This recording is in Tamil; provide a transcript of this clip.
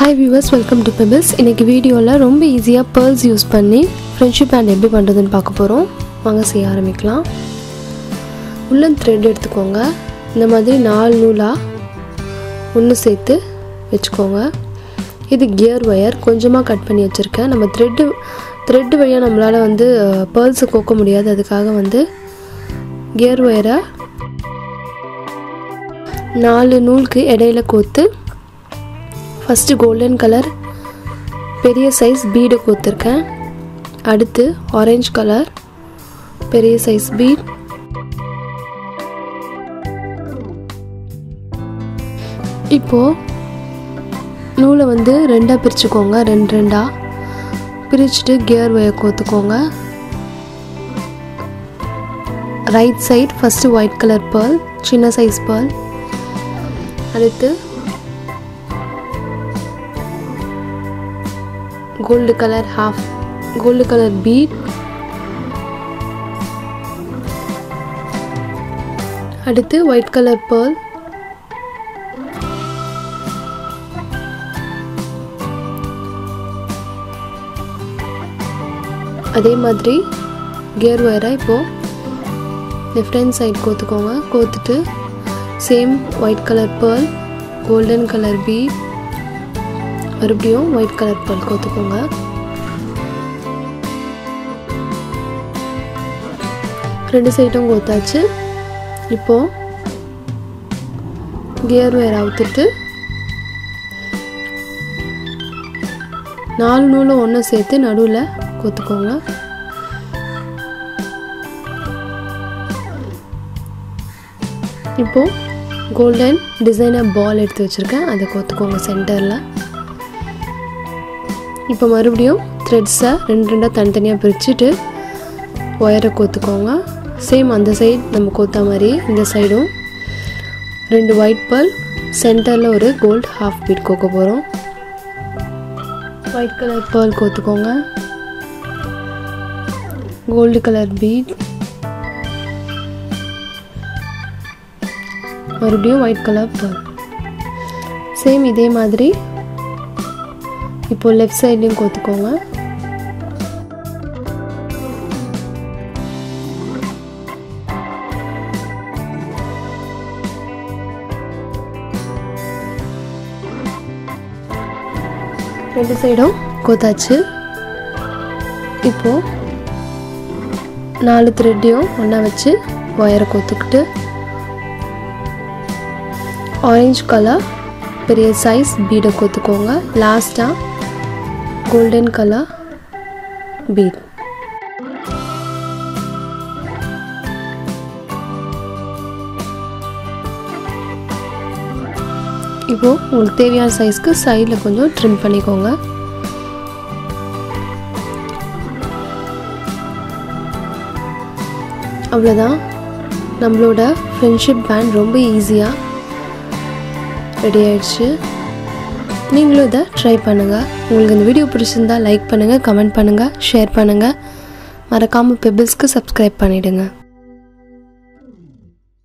Hi viewers, welcome to Pebbles. இன்னைக்கு வீடியோல ரொம்ப ஈஸியா pearls யூஸ் பண்ணி friendship band எப்படி பண்றதுன்னு பார்க்க போறோம். வாங்க செய்ய ஆரம்பிக்கலாம். woolen thread எடுத்துக்கோங்க. இந்த மாதிரி 4 நூலா ஒன்னு சேர்த்து வெச்சுக்கோங்க. இது gear wire கொஞ்சமா கட் பண்ணி வச்சிருக்கேன். நம்ம thread வழியா நம்மளால வந்து pearls கோக்க முடியாது. அதுக்காக gear wire 4 நூலுக்கு இடையில கோத்து first golden color பெரிய size bead கோத்திருக்கேன். அடுத்து orange color பெரிய size bead. இப்போ நூலை ரெண்டா பிரிச்சுக்கோங்க. ரெண்டா பிரிச்சிட்டு gear wire கோத்துக்கோங்க. right side first white color pearl சின்ன size pearl. அடுத்து gold color bead. அடுத்து white color pearl. அதே மாதிரி gear wire இப்போ left hand side கோத்துக்கோங்க. கோத்துட்டு same white color pearl, golden color bead, மறுபடியும் white color pearl கோத்துக்கோங்க. ரெண்டு சைடும் கோத்தாச்சு. இப்போ gear wire அவுத்துட்டு 4 நூலை ஒண்ணு சேர்த்து நடுவுல கோத்துக்கோங்க. இப்போ golden designer ball எடுத்து வச்சிருக்கேன். அதை கோத்துக்கோங்க சென்டர்ல. இப்போ மறுபடியும் threads-ஐ ரெண்டா தனித்தனியா பிரிச்சிட்டு wire-ஐ கோத்துக்கோங்க. சேம் அந்த சைடு நம்ம கோத்தா மாதிரி இந்த சைடும் ரெண்டு white pearl சென்டர்ல ஒரு gold half bead கோக்க போறோம். white color pearl கோத்துக்கோங்க. gold color bead. மறுபடியும் white color pearl. சேம் இதே மாதிரி இப்போ left sideலயும் கோத்துக்கோங்க. ரெண்டு சைடும் கோத்தாச்சு. இப்போ 4 thread-ஐயும் ஒண்ணா வச்சு wire கோத்துக்கிட்டு orange color பெரிய size bead கோத்துக்கோங்க. லாஸ்டா golden color bead. இப்போ உங்களுக்கு தேவையான சைஸ்க்கு சைடுல கொஞ்சம் trim பண்ணிக்கோங்க. அவ்வளவுதான். நம்மளோட friendship band ரொம்ப ஈஸியா ரெடி ஆயிடுச்சு. நீங்களும் இதை ட்ரை பண்ணுங்க. உங்களுக்கு இந்த வீடியோ பிடிச்சிருந்தா லைக் பண்ணுங்க, கமெண்ட் பண்ணுங்க, ஷேர் பண்ணுங்க. மறக்காம பெபிள்ஸ்க்கு சப்ஸ்கிரைப் பண்ணிடுங்க.